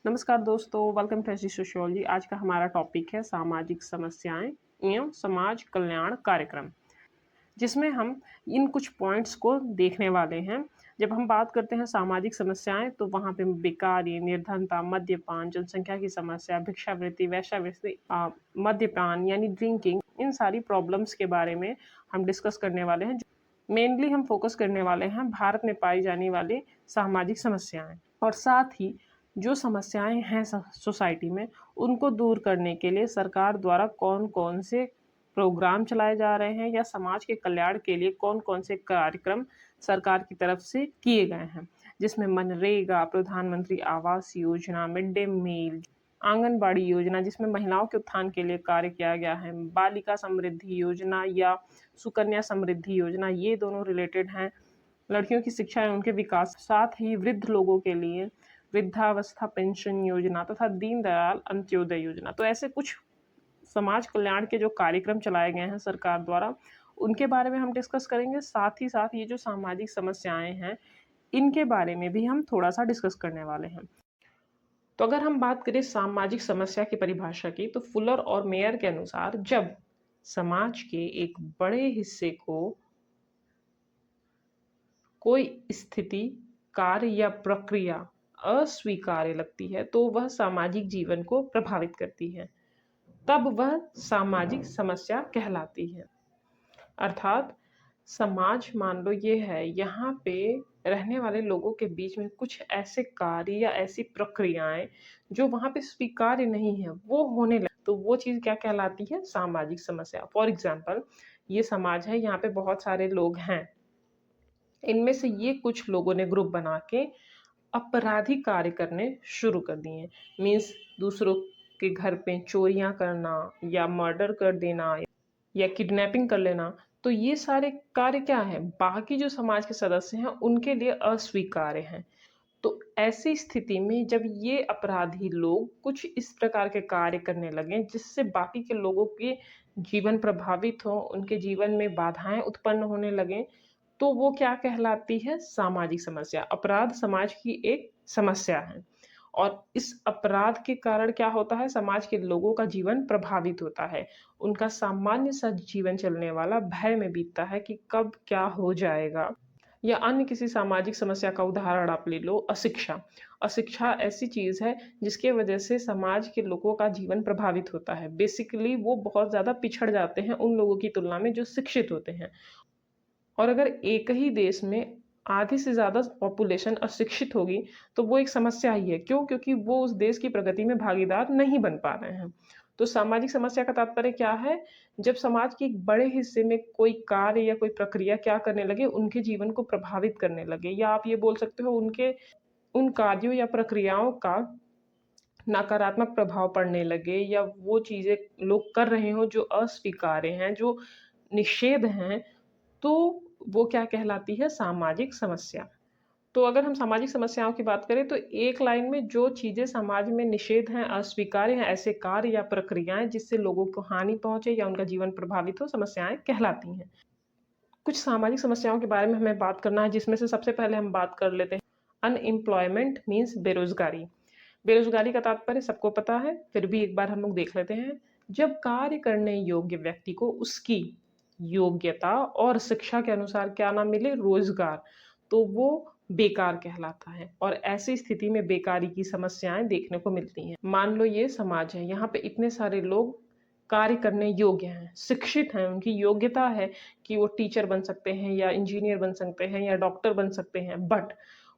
नमस्कार दोस्तों, welcome to SG sociology. आज का हमारा टॉपिक है सामाजिक समस्याएं एवं समाज कल्याण कार्यक्रम, जिसमें हम इन कुछ पॉइंट्स को देखने वाले हैं। जब हम बात करते हैं सामाजिक समस्याएं, तो वहाँ पे बेकारी, निर्धनता, मद्यपान, जनसंख्या की समस्या, भिक्षावृत्ति, वेश्यावृत्ति, मद्यपान यानी ड्रिंकिंग, इन सारी प्रॉब्लम्स के बारे में हम डिस्कस करने वाले हैं। मेनली हम फोकस करने वाले हैं भारत में पाई जाने वाली सामाजिक समस्याएं, और साथ ही जो समस्याएं हैं सोसाइटी में, उनको दूर करने के लिए सरकार द्वारा कौन कौन से प्रोग्राम चलाए जा रहे हैं या समाज के कल्याण के लिए कौन कौन से कार्यक्रम सरकार की तरफ से किए गए हैं, जिसमें मनरेगा, प्रधानमंत्री Awas Yojana, mid day meal, anganwadi योजना जिसमें महिलाओं के उत्थान के लिए कार्य किया गया है, बालिका समृद्धि योजना या सुकन्या समृद्धि योजना, ये दोनों रिलेटेड हैं। लड़कियों की शिक्षा एवं उनके विकास, साथ ही वृद्ध लोगों के लिए वृद्धावस्था पेंशन योजना तथा दीनदयाल अंत्योदय योजना। तो ऐसे कुछ समाज कल्याण के जो कार्यक्रम चलाए गए हैं सरकार द्वारा, उनके बारे में हम डिस्कस करेंगे। साथ ही साथ ये जो सामाजिक समस्याएं हैं, इनके बारे में भी हम थोड़ा सा डिस्कस करने वाले हैं। तो अगर हम बात करें सामाजिक समस्या की परिभाषा की, तो फुलर और मेयर के अनुसार जब समाज के एक बड़े हिस्से को कोई स्थिति, कार्य या प्रक्रिया अस्वीकार्य लगती है, तो वह सामाजिक जीवन को प्रभावित करती है, तब वह सामाजिक समस्या कहलाती है। अर्थात समाज, मान लो ये है, यहाँ पे रहने वाले लोगों के बीच में कुछ ऐसे कार्य या ऐसी प्रक्रियाएं जो वहाँ पे स्वीकार्य नहीं है, वो होने लगे, तो वो चीज़ क्या कहलाती है? सामाजिक समस्या। फॉर एग्जाम्पल, ये समाज है, यहाँ पे बहुत सारे लोग हैं, इनमें से ये कुछ लोगों ने ग्रुप बना के अपराधी कार्य करने शुरू कर दिए। मीन्स दूसरों के घर पे चोरियां करना या मर्डर कर देना या किडनैपिंग कर लेना। तो ये सारे कार्य क्या है, बाकी जो समाज के सदस्य हैं उनके लिए अस्वीकार्य हैं। तो ऐसी स्थिति में जब ये अपराधी लोग कुछ इस प्रकार के कार्य करने लगे जिससे बाकी के लोगों के जीवन प्रभावित हो, उनके जीवन में बाधाएं उत्पन्न होने लगे, तो वो क्या कहलाती है? सामाजिक समस्या। अपराध समाज की एक समस्या है, और इस अपराध के कारण क्या होता है? समाज के लोगों का जीवन प्रभावित होता है, उनका सामान्य सा जीवन चलने वाला भय में बीतता है कि कब क्या हो जाएगा। या अन्य किसी सामाजिक समस्या का उदाहरण आप ले लो, अशिक्षा। अशिक्षा ऐसी चीज है जिसके वजह से समाज के लोगों का जीवन प्रभावित होता है। बेसिकली वो बहुत ज्यादा पिछड़ जाते हैं उन लोगों की तुलना में जो शिक्षित होते हैं। और अगर एक ही देश में आधी से ज़्यादा पॉपुलेशन अशिक्षित होगी, तो वो एक समस्या ही है। क्यों? क्योंकि वो उस देश की प्रगति में भागीदार नहीं बन पा रहे हैं। तो सामाजिक समस्या का तात्पर्य क्या है? जब समाज के एक बड़े हिस्से में कोई कार्य या कोई प्रक्रिया क्या करने लगे, उनके जीवन को प्रभावित करने लगे, या आप ये बोल सकते हो उनके उन कार्यों या प्रक्रियाओं का नकारात्मक प्रभाव पड़ने लगे, या वो चीज़ें लोग कर रहे हों जो अस्वीकार्य हैं, जो निषेध हैं, तो वो क्या कहलाती है? सामाजिक समस्या। तो अगर हम सामाजिक समस्याओं की बात करें, तो एक लाइन में जो चीज़ें समाज में निषेध हैं, अस्वीकार्य हैं, ऐसे कार्य या प्रक्रियाएँ जिससे लोगों को हानि पहुँचे या उनका जीवन प्रभावित हो, समस्याएँ कहलाती हैं। कुछ सामाजिक समस्याओं के बारे में हमें बात करना है, जिसमें से सबसे पहले हम बात कर लेते हैं अनएम्प्लॉयमेंट मीन्स बेरोज़गारी। बेरोज़गारी का तात्पर्य सबको पता है, फिर भी एक बार हम लोग देख लेते हैं। जब कार्य करने योग्य व्यक्ति को उसकी योग्यता और शिक्षा के अनुसार क्या ना मिले, रोज़गार, तो वो बेकार कहलाता है, और ऐसी स्थिति में बेकारी की समस्याएँ देखने को मिलती हैं। मान लो ये समाज है, यहाँ पे इतने सारे लोग कार्य करने योग्य हैं, शिक्षित हैं, उनकी योग्यता है कि वो टीचर बन सकते हैं या इंजीनियर बन सकते हैं या डॉक्टर बन सकते हैं, बट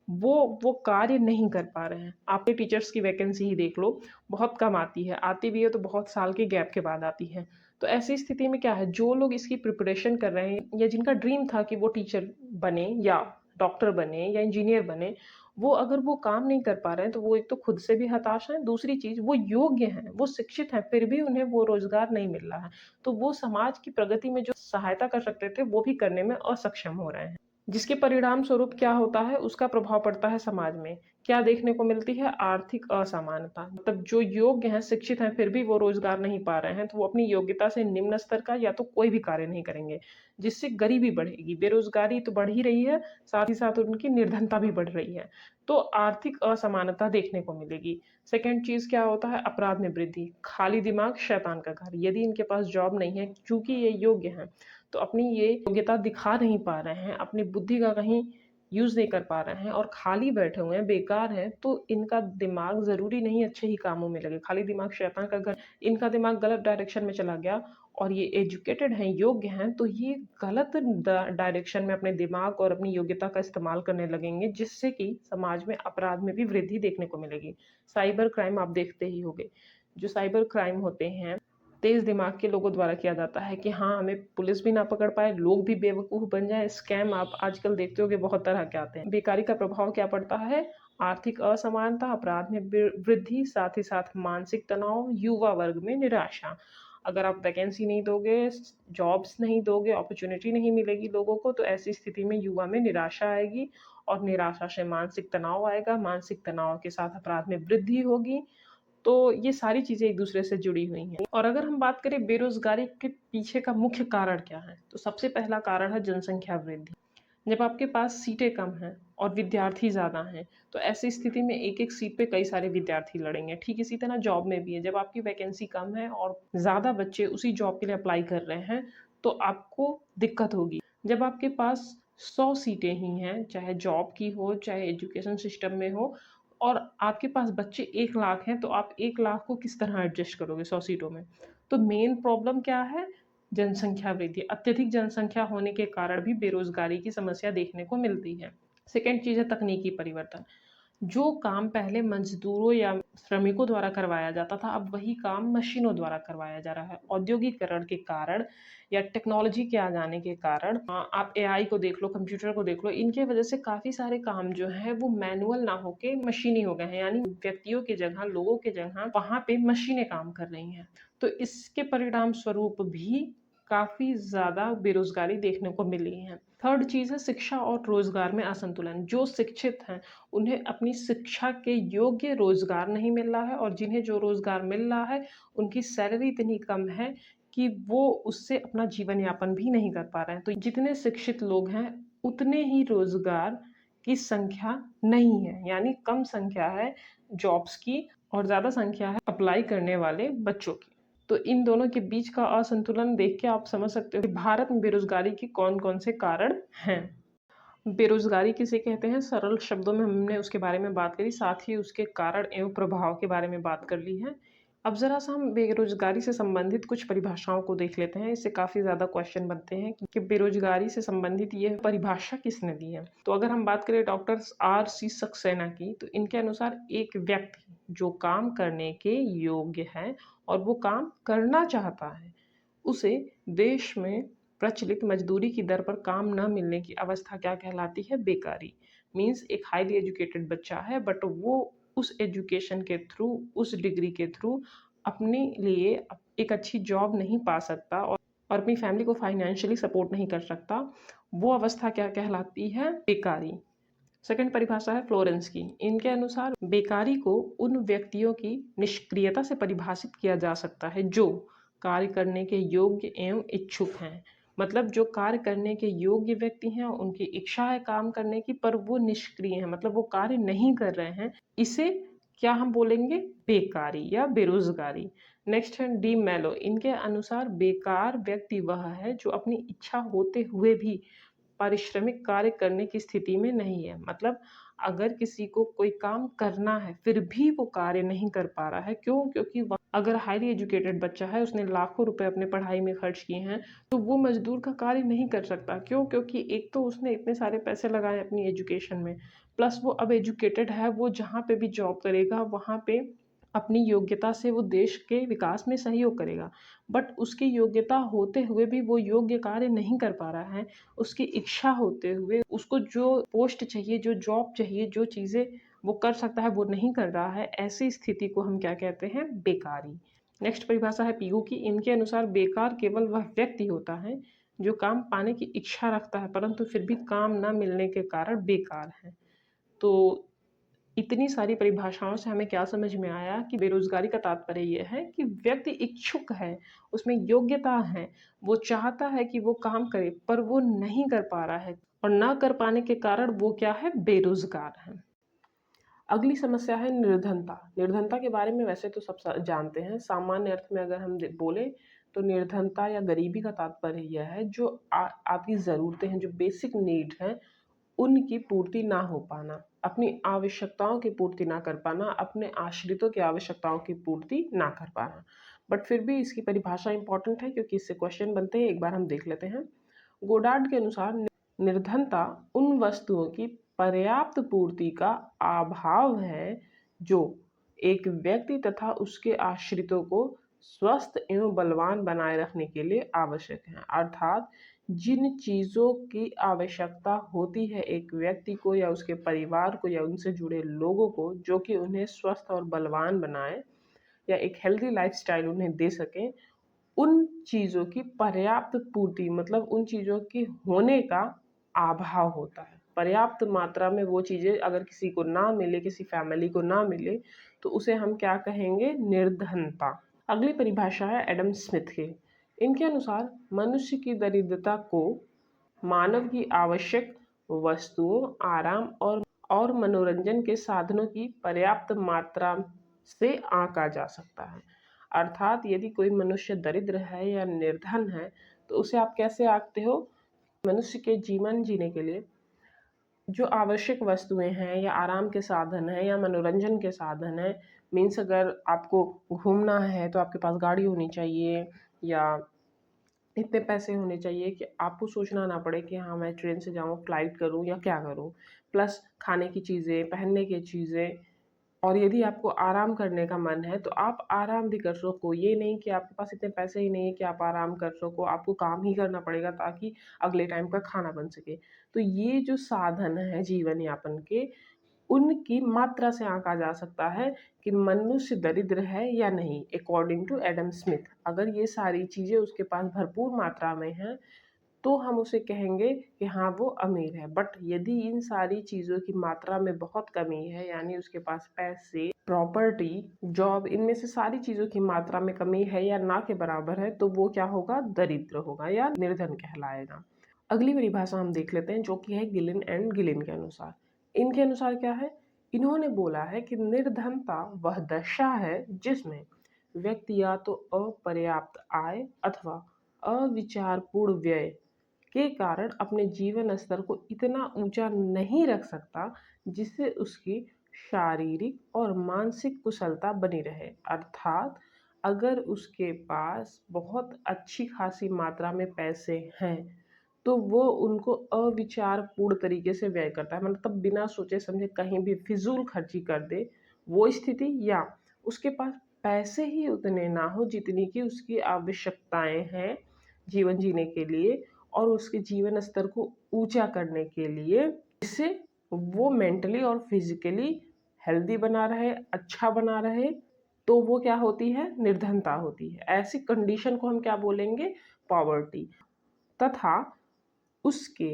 वो कार्य नहीं कर पा रहे हैं। आपने टीचर्स की वैकेंसी ही देख लो, बहुत कम आती है, आती भी है तो बहुत साल के गैप के बाद आती है। तो ऐसी स्थिति में क्या है, जो लोग इसकी प्रिपरेशन कर रहे हैं या जिनका ड्रीम था कि वो टीचर बने या डॉक्टर बने या इंजीनियर बने, वो अगर वो काम नहीं कर पा रहे हैं, तो वो एक तो खुद से भी हताश हैं, दूसरी चीज़ वो योग्य हैं, वो शिक्षित हैं, फिर भी उन्हें वो रोज़गार नहीं मिल रहा है। तो वो समाज की प्रगति में जो सहायता कर सकते थे, वो भी करने में असक्षम हो रहे हैं। जिसके परिणाम स्वरूप क्या होता है, उसका प्रभाव पड़ता है समाज में। क्या देखने को मिलती है? आर्थिक असमानता। मतलब जो योग्य हैं, शिक्षित हैं, फिर भी वो रोज़गार नहीं पा रहे हैं, तो वो अपनी योग्यता से निम्न स्तर का या तो कोई भी कार्य नहीं करेंगे, जिससे गरीबी बढ़ेगी। बेरोज़गारी तो बढ़ ही रही है, साथ ही साथ उनकी निर्धनता भी बढ़ रही है। तो आर्थिक असमानता देखने को मिलेगी। सेकंड चीज़ क्या होता है? अपराध में वृद्धि। खाली दिमाग शैतान का घर। यदि इनके पास जॉब नहीं है, चूँकि ये योग्य हैं, तो अपनी ये योग्यता दिखा नहीं पा रहे हैं, अपनी बुद्धि का कहीं यूज़ नहीं कर पा रहे हैं और खाली बैठे हुए हैं, बेकार हैं, तो इनका दिमाग ज़रूरी नहीं अच्छे ही कामों में लगे। खाली दिमाग शैतान का घर, इनका दिमाग गलत डायरेक्शन में चला गया और ये एजुकेटेड हैं, योग्य हैं, तो ये गलत डायरेक्शन में अपने दिमाग और अपनी योग्यता का इस्तेमाल करने लगेंगे, जिससे कि समाज में अपराध में भी वृद्धि देखने को मिलेगी। साइबर क्राइम आप देखते ही होंगे। जो साइबर क्राइम होते हैं, तेज दिमाग के लोगों द्वारा किया जाता है कि हाँ, हमें पुलिस भी ना पकड़ पाए, लोग भी बेवकूफ़ बन जाएँ। स्कैम आप आजकल देखते हो कि बहुत तरह के आते हैं। बेकारी का प्रभाव क्या पड़ता है? आर्थिक असमानता, अपराध में वृद्धि, साथ ही साथ मानसिक तनाव, युवा वर्ग में निराशा। अगर आप वैकेंसी नहीं दोगे, जॉब्स नहीं दोगे, अपॉर्च्युनिटी नहीं मिलेगी लोगों को, तो ऐसी स्थिति में युवा में निराशा आएगी और निराशा से मानसिक तनाव आएगा। मानसिक तनाव के साथ अपराध में वृद्धि होगी। तो ये सारी चीज़ें एक दूसरे से जुड़ी हुई हैं। और अगर हम बात करें बेरोज़गारी के पीछे का मुख्य कारण क्या है, तो सबसे पहला कारण है जनसंख्या वृद्धि। जब आपके पास सीटें कम हैं और विद्यार्थी ज़्यादा हैं, तो ऐसी स्थिति में एक-एक सीट पे कई सारे विद्यार्थी लड़ेंगे। ठीक इसी तरह जॉब में भी है, जब आपकी वैकेंसी कम है और ज़्यादा बच्चे उसी जॉब के लिए अप्लाई कर रहे हैं, तो आपको दिक्कत होगी। जब आपके पास 100 सीटें ही हैं, चाहे जॉब की हो, चाहे एजुकेशन सिस्टम में हो, और आपके पास बच्चे 1 लाख हैं, तो आप 1 लाख को किस तरह एडजस्ट करोगे 100 सीटों में? तो मेन प्रॉब्लम क्या है? जनसंख्या वृद्धि। अत्यधिक जनसंख्या होने के कारण भी बेरोज़गारी की समस्या देखने को मिलती है। सेकंड चीज़ है तकनीकी परिवर्तन। जो काम पहले मज़दूरों या श्रमिकों द्वारा करवाया जाता था, अब वही काम मशीनों द्वारा करवाया जा रहा है। औद्योगिकरण के कारण या टेक्नोलॉजी के आ जाने के कारण आप एआई को देख लो, कंप्यूटर को देख लो, इनके वजह से काफ़ी सारे काम जो हैं वो मैनुअल ना होके मशीनी हो गए हैं। यानी व्यक्तियों की जगह, लोगों की जगह वहाँ पे मशीनें काम कर रही हैं। तो इसके परिणाम स्वरूप भी काफ़ी ज़्यादा बेरोज़गारी देखने को मिली है। थर्ड चीज़ है शिक्षा और रोज़गार में असंतुलन। जो शिक्षित हैं, उन्हें अपनी शिक्षा के योग्य रोज़गार नहीं मिल रहा है और जिन्हें जो रोज़गार मिल रहा है, उनकी सैलरी इतनी कम है कि वो उससे अपना जीवन यापन भी नहीं कर पा रहे हैं। तो जितने शिक्षित लोग हैं, उतने ही रोज़गार की संख्या नहीं है, यानी कम संख्या है जॉब्स की और ज़्यादा संख्या है अप्लाई करने वाले बच्चों की। तो इन दोनों के बीच का असंतुलन देख के आप समझ सकते हो कि भारत में बेरोज़गारी के कौन-कौन से कारण हैं। बेरोज़गारी किसे कहते हैं? सरल शब्दों में हमने उसके बारे में बात करी, साथ ही उसके कारण एवं प्रभाव के बारे में बात कर ली है। अब ज़रा-सा हम बेरोज़गारी से संबंधित कुछ परिभाषाओं को देख लेते हैं। इससे काफ़ी ज़्यादा क्वेश्चन बनते हैं कि बेरोज़गारी से संबंधित ये परिभाषा किसने दी है? तो अगर हम बात करें डॉक्टर आर.सी. सक्सेना की, तो इनके अनुसार एक व्यक्ति जो काम करने के योग्य है और वो काम करना चाहता है, उसे देश में प्रचलित मजदूरी की दर पर काम न मिलने की अवस्था क्या कहलाती है? बेकारी। मीन्स एक हाईली एजुकेटेड बच्चा है बट वो उस एजुकेशन के थ्रू, उस डिग्री के थ्रू अपने लिए एक अच्छी जॉब नहीं पा सकता और अपनी फैमिली को फाइनेंशियली सपोर्ट नहीं कर सकता। वो अवस्था क्या कहलाती है? बेकारी। सेकंड परिभाषा है फ्लोरेंस की। इनके अनुसार बेकारी को उन व्यक्तियों की निष्क्रियता से परिभाषित किया जा सकता है जो कार्य करने के योग्य एवं इच्छुक हैं। मतलब जो कार्य करने के योग्य व्यक्ति हैं, उनकी इच्छा है काम करने की, पर वो निष्क्रिय हैं, मतलब वो कार्य नहीं कर रहे हैं। इसे क्या हम बोलेंगे? बेकारी या बेरोजगारी। नेक्स्ट है डी मेलो। इनके अनुसार बेकार व्यक्ति वह है जो अपनी इच्छा होते हुए भी पारिश्रमिक कार्य करने की स्थिति में नहीं है। मतलब अगर किसी को कोई काम करना है, फिर भी वो कार्य नहीं कर पा रहा है। क्यों? क्योंकि वह अगर हाईली एजुकेटेड बच्चा है, उसने लाखों रुपए अपने पढ़ाई में खर्च किए हैं, तो वो मजदूर का कार्य नहीं कर सकता। क्यों? क्योंकि एक तो उसने इतने सारे पैसे लगाए अपनी एजुकेशन में, प्लस वो अब एजुकेटेड है, वो जहाँ पे भी जॉब करेगा, वहाँ पे अपनी योग्यता से वो देश के विकास में सहयोग करेगा। बट उसकी योग्यता होते हुए भी वो योग्य कार्य नहीं कर पा रहा है। उसकी इच्छा होते हुए उसको जो पोस्ट चाहिए, जो जॉब चाहिए, जो चीज़ें वो कर सकता है, वो नहीं कर रहा है। ऐसी स्थिति को हम क्या कहते हैं? बेकारी। नेक्स्ट परिभाषा है पीयू की। इनके अनुसार बेकार केवल वह व्यक्ति होता है जो काम पाने की इच्छा रखता है परंतु फिर भी काम ना मिलने के कारण बेकार है। तो इतनी सारी परिभाषाओं से हमें क्या समझ में आया कि बेरोजगारी का तात्पर्य यह है कि व्यक्ति इच्छुक है, उसमें योग्यता है, वो चाहता है कि वो काम करे पर वो नहीं कर पा रहा है और ना कर पाने के कारण वो क्या है, बेरोजगार है। अगली समस्या है निर्धनता। निर्धनता के बारे में वैसे तो सब जानते हैं। सामान्य अर्थ में अगर हम बोले तो निर्धनता या गरीबी का तात्पर्य यह है जो आपकी ज़रूरतें हैं, जो बेसिक नीड हैं, उनकी पूर्ति ना हो पाना, अपनी आवश्यकताओं की पूर्ति ना कर पाना, अपने आश्रितों की आवश्यकताओं की पूर्ति ना कर पाना। बट फिर भी इसकी परिभाषा इंपॉर्टेंट है क्योंकि इससे क्वेश्चन बनते हैं। एक बार हम देख लेते हैं। गोडार्ड के अनुसार निर्धनता उन वस्तुओं की पर्याप्त पूर्ति का अभाव है जो एक व्यक्ति तथा उसके आश्रितों को स्वस्थ एवं बलवान बनाए रखने के लिए आवश्यक है। अर्थात जिन चीज़ों की आवश्यकता होती है एक व्यक्ति को या उसके परिवार को या उनसे जुड़े लोगों को, जो कि उन्हें स्वस्थ और बलवान बनाए या एक हेल्दी लाइफस्टाइल उन्हें दे सकें, उन चीज़ों की पर्याप्त पूर्ति मतलब उन चीज़ों की होने का अभाव होता है। पर्याप्त मात्रा में वो चीज़ें अगर किसी को ना मिले, किसी फैमिली को ना मिले, तो उसे हम क्या कहेंगे, निर्धनता। अगली परिभाषा है एडम स्मिथ की। इनके अनुसार मनुष्य की दरिद्रता को मानव की आवश्यक वस्तुओं, आराम और मनोरंजन के साधनों की पर्याप्त मात्रा से आंका जा सकता है। अर्थात यदि कोई मनुष्य दरिद्र है या निर्धन है तो उसे आप कैसे आंकते हो? मनुष्य के जीवन जीने के लिए जो आवश्यक वस्तुएं हैं या आराम के साधन हैं या मनोरंजन के साधन हैं, मीन्स अगर आपको घूमना है तो आपके पास गाड़ी होनी चाहिए या इतने पैसे होने चाहिए कि आपको सोचना ना पड़े कि हाँ मैं ट्रेन से जाऊँ, फ्लाइट करूँ या क्या करूँ। प्लस खाने की चीज़ें, पहनने की चीज़ें, और यदि आपको आराम करने का मन है तो आप आराम भी कर सको। ये नहीं कि आपके पास इतने पैसे ही नहीं है कि आप आराम कर सको, आपको काम ही करना पड़ेगा ताकि अगले टाइम का खाना बन सके। तो ये जो साधन है जीवन यापन के, उनकी मात्रा से आंका जा सकता है कि मनुष्य दरिद्र है या नहीं। अकॉर्डिंग टू एडम स्मिथ, अगर ये सारी चीज़ें उसके पास भरपूर मात्रा में हैं तो हम उसे कहेंगे कि हाँ वो अमीर है। बट यदि इन सारी चीज़ों की मात्रा में बहुत कमी है, यानी उसके पास पैसे, प्रॉपर्टी, जॉब, इनमें से सारी चीज़ों की मात्रा में कमी है या ना के बराबर है, तो वो क्या होगा, दरिद्र होगा या निर्धन कहलाएगा। अगली परिभाषा हम देख लेते हैं जो कि है गिलिन एंड गिलिन के अनुसार। इनके अनुसार क्या है, इन्होंने बोला है कि निर्धनता वह दशा है जिसमें व्यक्ति या तो अपर्याप्त आय अथवा अविचारपूर्ण व्यय के कारण अपने जीवन स्तर को इतना ऊंचा नहीं रख सकता जिससे उसकी शारीरिक और मानसिक कुशलता बनी रहे। अर्थात अगर उसके पास बहुत अच्छी खासी मात्रा में पैसे हैं तो वो उनको अविचारपूर्ण तरीके से व्यय करता है, मतलब बिना सोचे समझे कहीं भी फिजूल खर्ची कर दे, वो स्थिति, या उसके पास पैसे ही उतने ना हो जितनी की उसकी आवश्यकताएं हैं जीवन जीने के लिए और उसके जीवन स्तर को ऊंचा करने के लिए, जिससे वो मेंटली और फिजिकली हेल्दी बना रहे, अच्छा बना रहे, तो वो क्या होती है, निर्धनता होती है। ऐसी कंडीशन को हम क्या बोलेंगे, पॉवर्टी। तथा उसके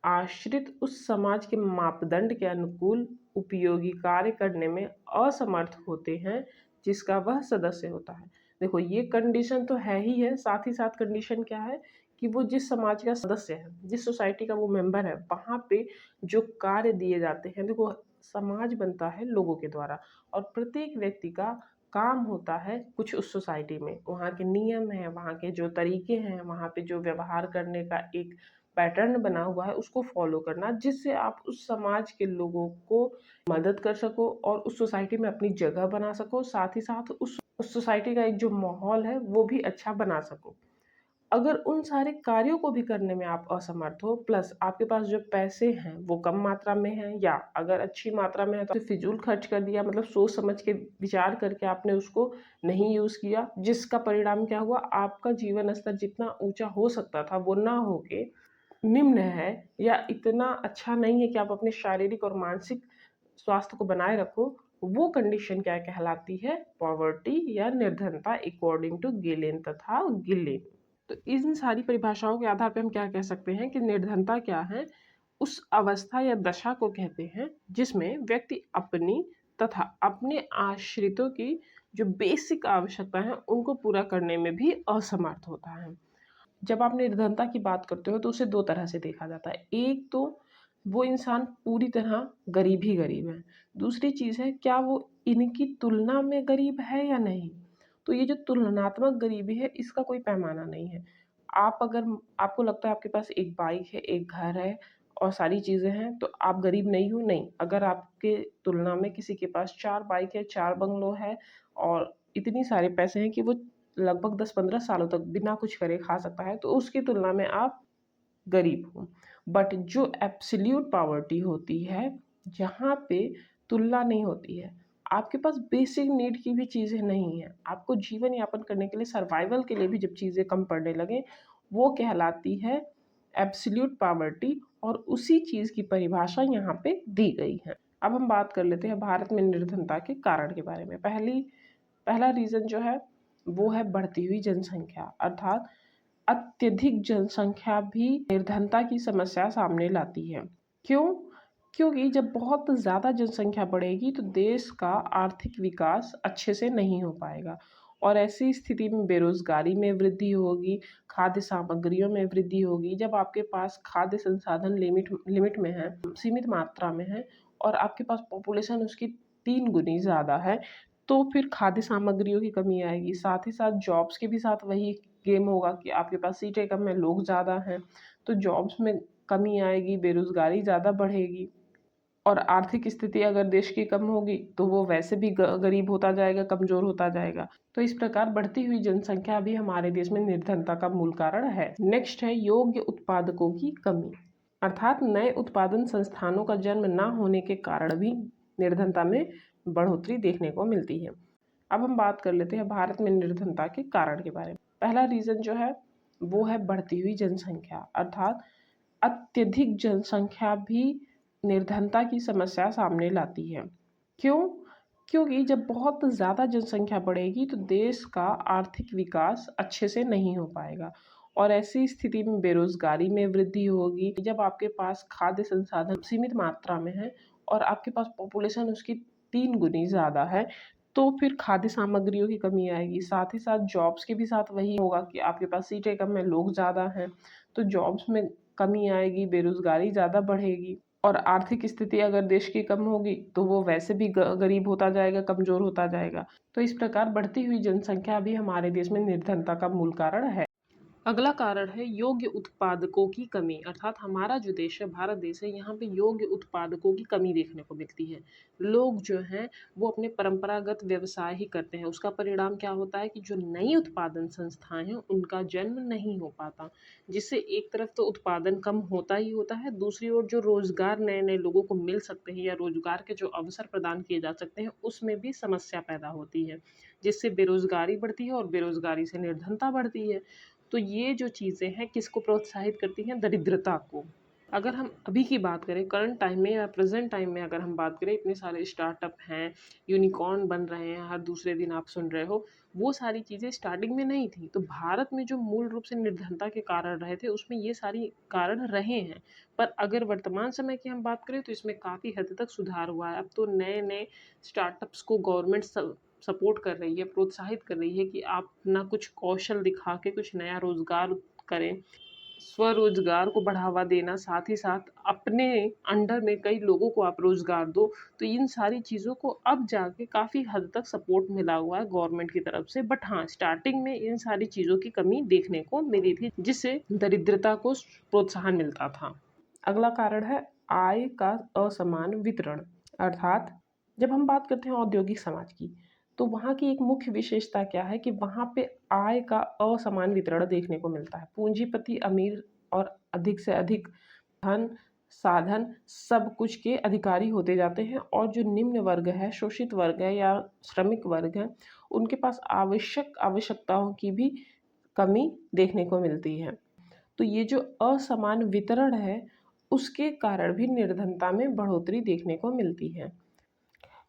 आश्रित उस समाज के मापदंड के अनुकूल उपयोगी कार्य करने में असमर्थ होते हैं जिसका वह सदस्य होता है। देखो ये कंडीशन तो है ही है, साथ ही साथ कंडीशन क्या है कि वो जिस समाज का सदस्य है, जिस सोसाइटी का वो मेंबर है, वहाँ पे जो कार्य दिए जाते हैं, देखो समाज बनता है लोगों के द्वारा और प्रत्येक व्यक्ति का काम होता है कुछ उस सोसाइटी में। वहाँ के नियम हैं, वहाँ के जो तरीके हैं, वहाँ पे जो व्यवहार करने का एक पैटर्न बना हुआ है उसको फॉलो करना, जिससे आप उस समाज के लोगों को मदद कर सको और उस सोसाइटी में अपनी जगह बना सको, साथ ही साथ उस सोसाइटी का एक जो माहौल है वो भी अच्छा बना सको। अगर उन सारे कार्यों को भी करने में आप असमर्थ हो, प्लस आपके पास जो पैसे हैं वो कम मात्रा में हैं, या अगर अच्छी मात्रा में है तो फिजूल खर्च कर दिया, मतलब सोच समझ के विचार करके आपने उसको नहीं यूज़ किया, जिसका परिणाम क्या हुआ, आपका जीवन स्तर जितना ऊंचा हो सकता था वो ना होके निम्न है या इतना अच्छा नहीं है कि आप अपने शारीरिक और मानसिक स्वास्थ्य को बनाए रखो, वो कंडीशन क्या कहलाती है, पॉवर्टी या निर्धनता, अकॉर्डिंग टू गिलिन तथा गिलिन। तो इन सारी परिभाषाओं के आधार पर हम क्या कह सकते हैं कि निर्धनता क्या है? उस अवस्था या दशा को कहते हैं जिसमें व्यक्ति अपनी तथा अपने आश्रितों की जो बेसिक आवश्यकता है उनको पूरा करने में भी असमर्थ होता है। जब आप निर्धनता की बात करते हो तो उसे दो तरह से देखा जाता है। एक तो वो इंसान पूरी तरह गरीब ही गरीब है। दूसरी चीज़ है क्या वो इनकी तुलना में गरीब है या नहीं। तो ये जो तुलनात्मक गरीबी है इसका कोई पैमाना नहीं है। आप अगर आपको लगता है आपके पास एक बाइक है, एक घर है और सारी चीज़ें हैं तो आप गरीब नहीं हो, नहीं। अगर आपके तुलना में किसी के पास 4 बाइक है, 4 बंगलो है और इतनी सारे पैसे हैं कि वो लगभग 10-15 सालों तक बिना कुछ करे खा सकता है, तो उसकी तुलना में आप गरीब हो। बट जो एब्सोल्यूट पॉवर्टी होती है, जहाँ पे तुलना नहीं होती है, आपके पास बेसिक नीड की भी चीज़ें नहीं हैं, आपको जीवन यापन करने के लिए, सर्वाइवल के लिए भी जब चीज़ें कम पड़ने लगें, वो कहलाती है एब्सोल्यूट पॉवर्टी और उसी चीज़ की परिभाषा यहाँ पे दी गई है। अब हम बात कर लेते हैं भारत में निर्धनता के कारण के बारे में। पहला रीज़न जो है वो है बढ़ती हुई जनसंख्या, अर्थात अत्यधिक जनसंख्या भी निर्धनता की समस्या सामने लाती है। क्यों? क्योंकि जब बहुत ज़्यादा जनसंख्या बढ़ेगी तो देश का आर्थिक विकास अच्छे से नहीं हो पाएगा और ऐसी स्थिति में बेरोजगारी में वृद्धि होगी, खाद्य सामग्रियों में वृद्धि होगी। जब आपके पास खाद्य संसाधन लिमिट लिमिट में है, सीमित मात्रा में है और आपके पास पॉपुलेशन उसकी 3 गुनी ज़्यादा है, तो फिर खाद्य सामग्रियों की कमी आएगी। साथ ही साथ जॉब्स के भी साथ वही गेम होगा कि आपके पास सीटें कम है, लोग ज़्यादा हैं, तो जॉब्स में कमी आएगी, बेरोज़गारी ज़्यादा बढ़ेगी और आर्थिक स्थिति अगर देश की कम होगी तो वो वैसे भी गरीब होता जाएगा, कमज़ोर होता जाएगा। तो इस प्रकार बढ़ती हुई जनसंख्या भी हमारे देश में निर्धनता का मूल कारण है। नेक्स्ट है योग्य उत्पादकों की कमी, अर्थात नए उत्पादन संस्थानों का जन्म ना होने के कारण भी निर्धनता में बढ़ोतरी देखने को मिलती है। अब हम बात कर लेते हैं भारत में निर्धनता के कारण के बारे में। पहला रीज़न जो है वो है बढ़ती हुई जनसंख्या, अर्थात अत्यधिक जनसंख्या भी निर्धनता की समस्या सामने लाती है। क्यों? क्योंकि जब बहुत ज़्यादा जनसंख्या बढ़ेगी तो देश का आर्थिक विकास अच्छे से नहीं हो पाएगा और ऐसी स्थिति में बेरोजगारी में वृद्धि होगी। जब आपके पास खाद्य संसाधन सीमित मात्रा में है और आपके पास पॉपुलेशन उसकी 3 गुनी ज़्यादा है, तो फिर खाद्य सामग्रियों की कमी आएगी। साथ ही साथ जॉब्स के भी साथ वही होगा कि आपके पास सीटें कम है, लोग ज़्यादा हैं, तो जॉब्स में कमी आएगी, बेरोज़गारी ज़्यादा बढ़ेगी और आर्थिक स्थिति अगर देश की कम होगी तो वो वैसे भी गरीब होता जाएगा, कमज़ोर होता जाएगा। तो इस प्रकार बढ़ती हुई जनसंख्या भी हमारे देश में निर्धनता का मूल कारण है। अगला कारण है योग्य उत्पादकों की कमी, अर्थात हमारा जो देश है, भारत देश है, यहाँ पे योग्य उत्पादकों की कमी देखने को मिलती है। लोग जो हैं वो अपने परंपरागत व्यवसाय ही करते हैं। उसका परिणाम क्या होता है कि जो नई उत्पादन संस्थाएं हैं उनका जन्म नहीं हो पाता, जिससे एक तरफ तो उत्पादन कम होता ही होता है, दूसरी ओर जो रोजगार नए नए लोगों को मिल सकते हैं या रोजगार के जो अवसर प्रदान किए जा सकते हैं उसमें भी समस्या पैदा होती है, जिससे बेरोजगारी बढ़ती है और बेरोजगारी से निर्धनता बढ़ती है। तो ये जो चीज़ें हैं किसको प्रोत्साहित करती हैं? दरिद्रता को। अगर हम अभी की बात करें, करंट टाइम में या प्रेजेंट टाइम में अगर हम बात करें, इतने सारे स्टार्टअप हैं, यूनिकॉर्न बन रहे हैं, हर दूसरे दिन आप सुन रहे हो, वो सारी चीज़ें स्टार्टिंग में नहीं थी। तो भारत में जो मूल रूप से निर्धनता के कारण रहे थे उसमें ये सारी कारण रहे हैं। पर अगर वर्तमान समय की हम बात करें तो इसमें काफ़ी हद तक सुधार हुआ है। अब तो नए नए स्टार्टअप्स को गवर्नमेंट सपोर्ट कर रही है, प्रोत्साहित कर रही है कि आप अपना कुछ कौशल दिखा के कुछ नया रोजगार करें, स्वरोजगार को बढ़ावा देना, साथ ही साथ अपने अंडर में कई लोगों को आप रोजगार दो। तो इन सारी चीज़ों को अब जाके काफ़ी हद तक सपोर्ट मिला हुआ है गवर्नमेंट की तरफ से। बट हाँ, स्टार्टिंग में इन सारी चीज़ों की कमी देखने को मिली थी, जिससे दरिद्रता को प्रोत्साहन मिलता था। अगला कारण है आय का असमान वितरण, अर्थात जब हम बात करते हैं औद्योगिक समाज की तो वहाँ की एक मुख्य विशेषता क्या है कि वहाँ पे आय का असमान वितरण देखने को मिलता है। पूंजीपति अमीर और अधिक से अधिक धन, साधन, सब कुछ के अधिकारी होते जाते हैं और जो निम्न वर्ग है, शोषित वर्ग है या श्रमिक वर्ग है, उनके पास आवश्यकताओं की भी कमी देखने को मिलती है। तो ये जो असमान वितरण है उसके कारण भी निर्धनता में बढ़ोतरी देखने को मिलती है।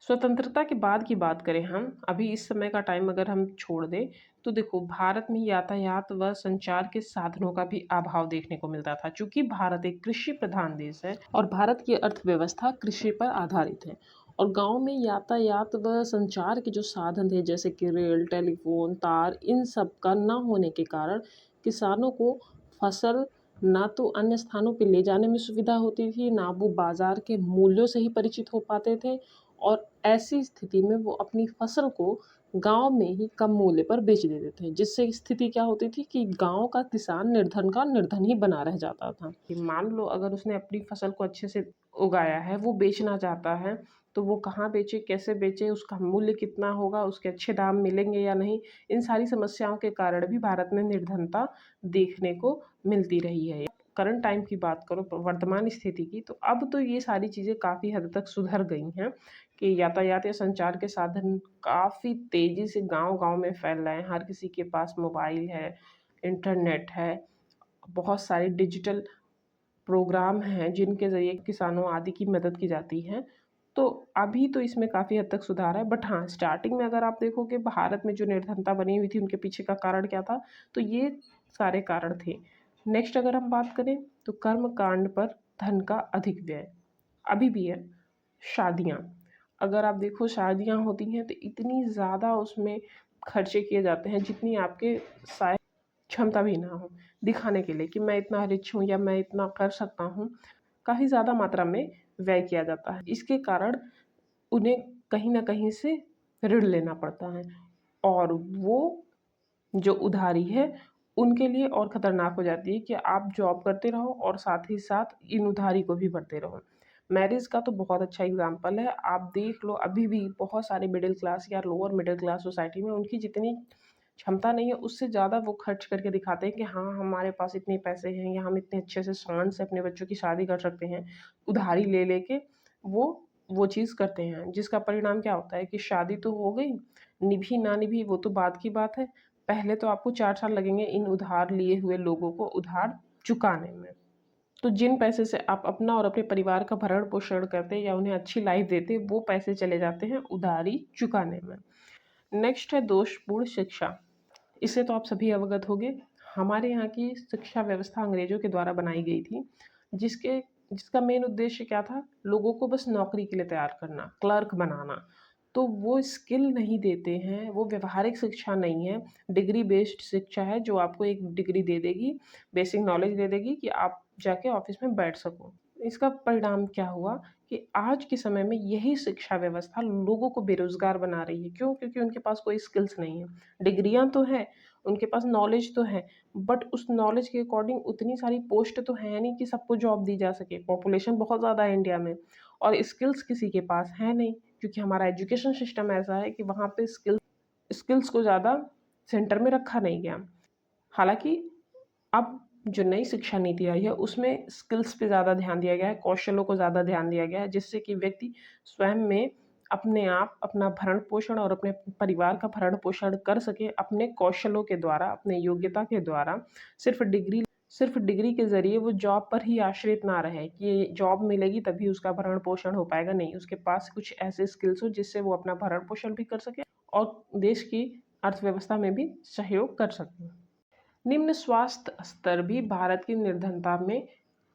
स्वतंत्रता के बाद की बात करें हम, अभी इस समय का टाइम अगर हम छोड़ दें, तो देखो भारत में यातायात व संचार के साधनों का भी अभाव देखने को मिलता था। चूंकि भारत एक कृषि प्रधान देश है और भारत की अर्थव्यवस्था कृषि पर आधारित है, और गांव में यातायात व संचार के जो साधन थे जैसे कि रेल, टेलीफोन, तार, इन सब का न होने के कारण किसानों को फसल ना तो अन्य स्थानों पे ले जाने में सुविधा होती थी, ना वो बाजार के मूल्यों से ही परिचित हो पाते थे, और ऐसी स्थिति में वो अपनी फसल को गाँव में ही कम मूल्य पर बेच देते थे, जिससे स्थिति क्या होती थी कि गाँव का किसान निर्धन का निर्धन ही बना रह जाता था। कि मान लो अगर उसने अपनी फसल को अच्छे से उगाया है, वो बेचना चाहता है, तो वो कहाँ बेचे, कैसे बेचे, उसका मूल्य कितना होगा, उसके अच्छे दाम मिलेंगे या नहीं, इन सारी समस्याओं के कारण भी भारत में निर्धनता देखने को मिलती रही है। करंट टाइम की बात करो, वर्तमान स्थिति की, तो अब तो ये सारी चीज़ें काफ़ी हद तक सुधर गई हैं कि यातायात या संचार के साधन काफ़ी तेज़ी से गांव-गांव में फैल रहे हैं। हर किसी के पास मोबाइल है, इंटरनेट है, बहुत सारे डिजिटल प्रोग्राम हैं जिनके ज़रिए किसानों आदि की मदद की जाती है। तो अभी तो इसमें काफ़ी हद तक सुधार है, बट हाँ, स्टार्टिंग में अगर आप देखोगे भारत में जो निर्धनता बनी हुई थी, उनके पीछे का कारण क्या था? तो ये सारे कारण थे। नेक्स्ट अगर हम बात करें, तो कर्म कांड पर धन का अधिक व्यय अभी भी है। शादियाँ, अगर आप देखो शादियाँ होती हैं तो इतनी ज़्यादा उसमें खर्चे किए जाते हैं जितनी आपके शायद क्षमता भी ना हो, दिखाने के लिए कि मैं इतना रिच हूँ या मैं इतना कर सकता हूँ। काफ़ी ज़्यादा मात्रा में व्यय किया जाता है। इसके कारण उन्हें कहीं न कहीं से ऋण लेना पड़ता है, और वो जो उधारी है उनके लिए और ख़तरनाक हो जाती है कि आप जॉब करते रहो और साथ ही साथ इन उधारी को भी भरते रहो। मैरिज का तो बहुत अच्छा एग्ज़ाम्पल है। आप देख लो, अभी भी बहुत सारे मिडिल क्लास या लोअर मिडिल क्लास सोसाइटी में उनकी जितनी क्षमता नहीं है, उससे ज़्यादा वो खर्च करके दिखाते हैं कि हाँ, हमारे पास इतने पैसे हैं या हम इतने अच्छे से शान से अपने बच्चों की शादी कर सकते हैं। उधारी ले लेके वो चीज़ करते हैं, जिसका परिणाम क्या होता है कि शादी तो हो गई, निभी ना निभी वो तो बाद की बात है। पहले तो आपको 4 साल लगेंगे इन उधार लिए हुए लोगों को उधार चुकाने में। तो जिन पैसे से आप अपना और अपने परिवार का भरण-पोषण करते या उन्हें अच्छी लाइफ़ देते, वो पैसे चले जाते हैं उधारी चुकाने में। नेक्स्ट है दोषपूर्ण शिक्षा। इससे तो आप सभी अवगत होंगे। हमारे यहाँ की शिक्षा व्यवस्था अंग्रेज़ों के द्वारा बनाई गई थी, जिसके जिसका मेन उद्देश्य क्या था? लोगों को बस नौकरी के लिए तैयार करना, क्लर्क बनाना। तो वो स्किल नहीं देते हैं, वो व्यावहारिक शिक्षा नहीं है, डिग्री बेस्ड शिक्षा है जो आपको एक डिग्री दे देगी, बेसिक नॉलेज दे देगी कि आप जाके ऑफ़िस में बैठ सको। इसका परिणाम क्या हुआ कि आज के समय में यही शिक्षा व्यवस्था लोगों को बेरोज़गार बना रही है। क्यों? क्योंकि उनके पास कोई स्किल्स नहीं है। डिग्रियाँ तो हैं, उनके पास नॉलेज तो है, बट उस नॉलेज के अकॉर्डिंग उतनी सारी पोस्ट तो है नहीं कि सबको जॉब दी जा सके। पॉपुलेशन बहुत ज़्यादा है इंडिया में, और स्किल्स किसी के पास है नहीं, क्योंकि हमारा एजुकेशन सिस्टम ऐसा है कि वहाँ पे स्किल्स को ज़्यादा सेंटर में रखा नहीं गया। हालाँकि अब जो नई शिक्षा नीति आई है उसमें स्किल्स पे ज़्यादा ध्यान दिया गया है, कौशलों को ज़्यादा ध्यान दिया गया है, जिससे कि व्यक्ति स्वयं में अपने आप अपना भरण-पोषण और अपने परिवार का भरण-पोषण कर सके अपने कौशलों के द्वारा, अपने योग्यता के द्वारा। सिर्फ़ डिग्री के ज़रिए वो जॉब पर ही आश्रित ना रहे कि जॉब मिलेगी तभी उसका भरण-पोषण हो पाएगा, नहीं, उसके पास कुछ ऐसे स्किल्स हो जिससे वो अपना भरण-पोषण भी कर सके और देश की अर्थव्यवस्था में भी सहयोग कर सके। निम्न स्वास्थ्य स्तर भी भारत की निर्धनता में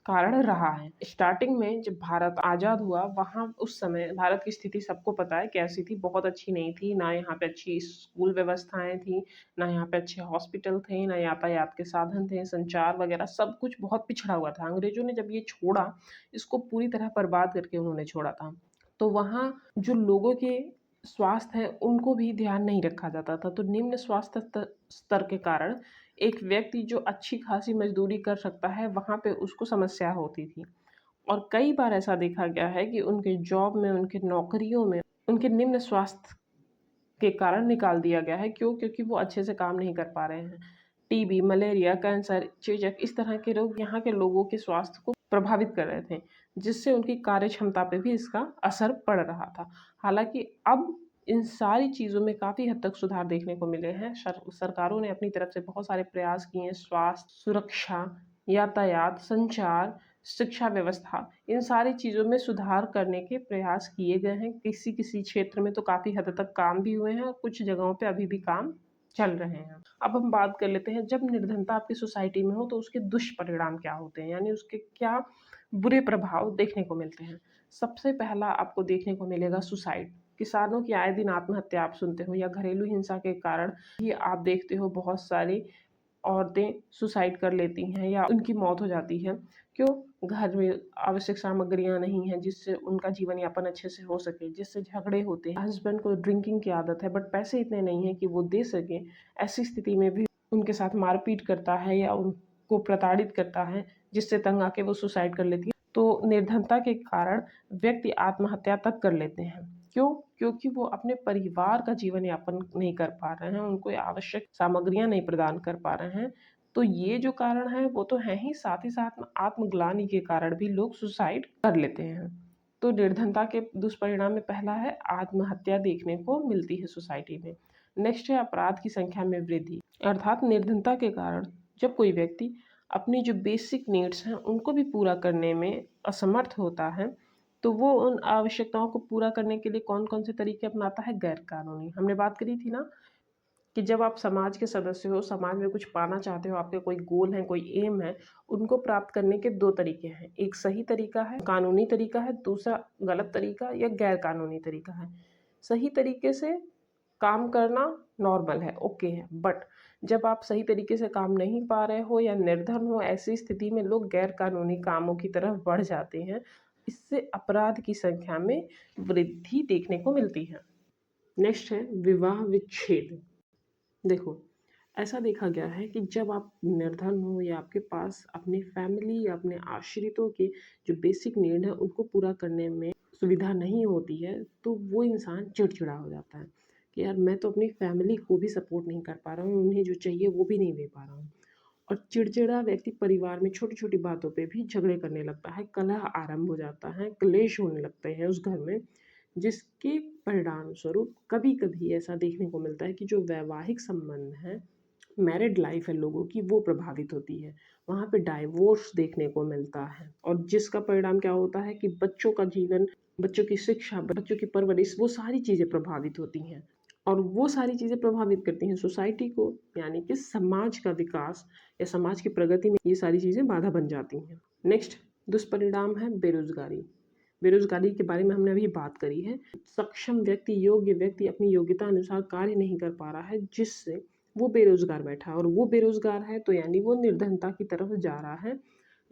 कारण रहा है। स्टार्टिंग में जब भारत आज़ाद हुआ, वहाँ उस समय भारत की स्थिति सबको पता है कैसी थी, बहुत अच्छी नहीं थी। ना यहाँ पे अच्छी स्कूल व्यवस्थाएँ थी, ना यहाँ पे अच्छे हॉस्पिटल थे, ना यातायात के साधन थे, संचार वगैरह सब कुछ बहुत पिछड़ा हुआ था। अंग्रेज़ों ने जब ये छोड़ा, इसको पूरी तरह बर्बाद करके उन्होंने छोड़ा था। तो वहाँ जो लोगों के स्वास्थ्य हैं, उनको भी ध्यान नहीं रखा जाता था। तो निम्न स्वास्थ्य स्तर के कारण एक व्यक्ति जो अच्छी खासी मज़दूरी कर सकता है, वहाँ पे उसको समस्या होती थी। और कई बार ऐसा देखा गया है कि उनके जॉब में, उनकी नौकरियों में, उनके निम्न स्वास्थ्य के कारण निकाल दिया गया है। क्यों? क्योंकि वो अच्छे से काम नहीं कर पा रहे हैं। टीबी, मलेरिया, कैंसर, चेचक, इस तरह के रोग यहाँ के लोगों के स्वास्थ्य को प्रभावित कर रहे थे, जिससे उनकी कार्य क्षमता पे भी इसका असर पड़ रहा था। हालाँकि अब इन सारी चीज़ों में काफ़ी हद तक सुधार देखने को मिले हैं। सरकारों ने अपनी तरफ से बहुत सारे प्रयास किए हैं, स्वास्थ्य, सुरक्षा, यातायात, संचार, शिक्षा व्यवस्था, इन सारी चीज़ों में सुधार करने के प्रयास किए गए हैं। किसी-किसी क्षेत्र में तो काफ़ी हद तक काम भी हुए हैं और कुछ जगहों पे अभी भी काम चल रहे हैं। अब हम बात कर लेते हैं, जब निर्धनता आपकी सोसाइटी में हो तो उसके दुष्परिणाम क्या होते हैं, यानी उसके क्या बुरे प्रभाव देखने को मिलते हैं। सबसे पहला आपको देखने को मिलेगा सुसाइड। किसानों की आए दिन आत्महत्या आप सुनते हो, या घरेलू हिंसा के कारण ही आप देखते हो बहुत सारी औरतें सुसाइड कर लेती हैं या उनकी मौत हो जाती है। क्यों? घर में आवश्यक सामग्रियाँ नहीं हैं जिससे उनका जीवन यापन अच्छे से हो सके, जिससे झगड़े होते हैं। हस्बैंड को ड्रिंकिंग की आदत है बट पैसे इतने नहीं हैं कि वो दे सकें। ऐसी स्थिति में भी उनके साथ मारपीट करता है या उनको प्रताड़ित करता है, जिससे तंग आके वो सुसाइड कर लेती है। तो निर्धनता के कारण व्यक्ति आत्महत्या तक कर लेते हैं। क्यों? क्योंकि वो अपने परिवार का जीवन यापन नहीं कर पा रहे हैं, उनको आवश्यक सामग्रियाँ नहीं प्रदान कर पा रहे हैं। तो ये जो कारण है वो तो है ही, साथ ही साथ में आत्मग्लानि के कारण भी लोग सुसाइड कर लेते हैं। तो निर्धनता के दुष्परिणाम में पहला है आत्महत्या देखने को मिलती है सोसाइटी में। नेक्स्ट है अपराध की संख्या में वृद्धि, अर्थात निर्धनता के कारण जब कोई व्यक्ति अपनी जो बेसिक नीड्स हैं उनको भी पूरा करने में असमर्थ होता है, तो वो उन आवश्यकताओं को पूरा करने के लिए कौन-कौन से तरीके अपनाता है? गैर कानूनी। हमने बात करी थी ना कि जब आप समाज के सदस्य हो, समाज में कुछ पाना चाहते हो, आपके कोई गोल है, कोई एम है, उनको प्राप्त करने के 2 तरीके हैं। एक सही तरीका है, कानूनी तरीका है, दूसरा गलत तरीका या गैर कानूनी तरीका है। सही तरीके से काम करना नॉर्मल है, ओके है, बट जब आप सही तरीके से काम नहीं पा रहे हो या निर्धन हो, ऐसी स्थिति में लोग गैर कानूनी कामों की तरफ बढ़ जाते हैं। इससे अपराध की संख्या में वृद्धि देखने को मिलती है। नेक्स्ट है विवाह विच्छेद। देखो, ऐसा देखा गया है कि जब आप निर्धन हो या आपके पास अपनी फैमिली या अपने आश्रितों की जो बेसिक नीड है उनको पूरा करने में सुविधा नहीं होती है, तो वो इंसान चिड़चिड़ा हो जाता है कि यार मैं तो अपनी फैमिली को भी सपोर्ट नहीं कर पा रहा हूँ, उन्हें जो चाहिए वो भी नहीं दे पा रहा हूँ। और चिड़चिड़ा व्यक्ति परिवार में छोटी-छोटी बातों पे भी झगड़े करने लगता है, कलह आरंभ हो जाता है, क्लेश होने लगते हैं उस घर में, जिसके परिणाम स्वरूप कभी-कभी ऐसा देखने को मिलता है कि जो वैवाहिक संबंध हैं, मैरिड लाइफ है लोगों की, वो प्रभावित होती है। वहाँ पे डाइवोर्स देखने को मिलता है और जिसका परिणाम क्या होता है कि बच्चों का जीवन, बच्चों की शिक्षा, बच्चों की परवरिश, वो सारी चीज़ें प्रभावित होती हैं। और वो सारी चीज़ें प्रभावित करती हैं सोसाइटी को, यानी कि समाज का विकास या समाज की प्रगति में ये सारी चीज़ें बाधा बन जाती हैं। नेक्स्ट दुष्परिणाम है बेरोज़गारी। बेरोज़गारी के बारे में हमने अभी बात करी है। सक्षम व्यक्ति, योग्य व्यक्ति अपनी योग्यता अनुसार कार्य नहीं कर पा रहा है, जिससे वो बेरोज़गार बैठा है और वो बेरोज़गार है तो यानी वो निर्धनता की तरफ जा रहा है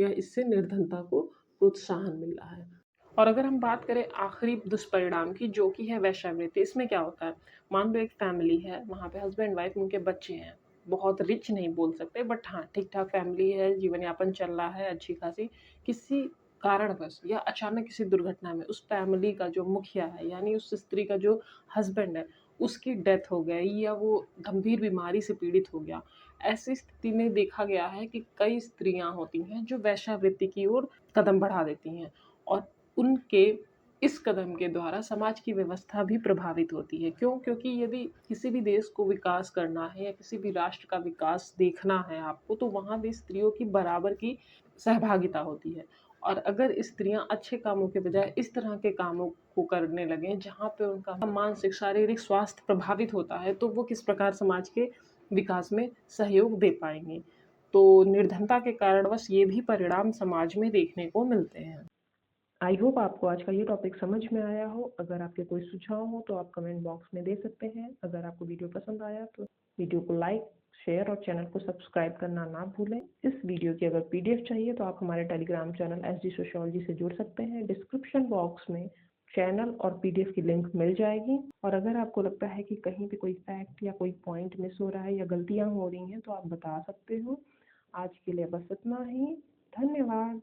या इससे निर्धनता को प्रोत्साहन मिल रहा है। और अगर हम बात करें आखिरी दुष्परिणाम की, जो कि है वेश्यावृत्ति, इसमें क्या होता है? मान लो एक फैमिली है, वहाँ पे हस्बैंड वाइफ, उनके बच्चे हैं। बहुत रिच नहीं बोल सकते बट हाँ, ठीक-ठाक फैमिली है, जीवन यापन चल रहा है अच्छी खासी। किसी कारणवश या अचानक किसी दुर्घटना में उस फैमिली का जो मुखिया है, यानी उस स्त्री का जो हस्बैंड है, उसकी डेथ हो गई या वो गंभीर बीमारी से पीड़ित हो गया। ऐसी स्थिति में देखा गया है कि कई स्त्रियाँ होती हैं जो वेश्यावृत्ति की ओर कदम बढ़ा देती हैं और उनके इस कदम के द्वारा समाज की व्यवस्था भी प्रभावित होती है। क्यों? क्योंकि यदि किसी भी देश को विकास करना है या किसी भी राष्ट्र का विकास देखना है आपको, तो वहाँ भी स्त्रियों की बराबर की सहभागिता होती है। और अगर स्त्रियाँ अच्छे कामों के बजाय इस तरह के कामों को करने लगें, जहाँ पे उनका मानसिक, शारीरिक स्वास्थ्य प्रभावित होता है, तो वो किस प्रकार समाज के विकास में सहयोग दे पाएँगे। तो निर्धनता के कारणवश ये भी परिणाम समाज में देखने को मिलते हैं। आई होप आपको आज का ये टॉपिक समझ में आया हो। अगर आपके कोई सुझाव हो तो आप कमेंट बॉक्स में दे सकते हैं। अगर आपको वीडियो पसंद आया तो वीडियो को लाइक, शेयर और चैनल को सब्सक्राइब करना ना भूलें। इस वीडियो की अगर पीडीएफ चाहिए तो आप हमारे टेलीग्राम चैनल एसडी सोशियोलॉजी से जुड़ सकते हैं। डिस्क्रिप्शन बॉक्स में चैनल और पीडीएफ की लिंक मिल जाएगी। और अगर आपको लगता है कि कहीं पे कोई फैक्ट या कोई पॉइंट मिस हो रहा है या गलतियाँ हो रही हैं तो आप बता सकते हो। आज के लिए बस इतना ही। धन्यवाद।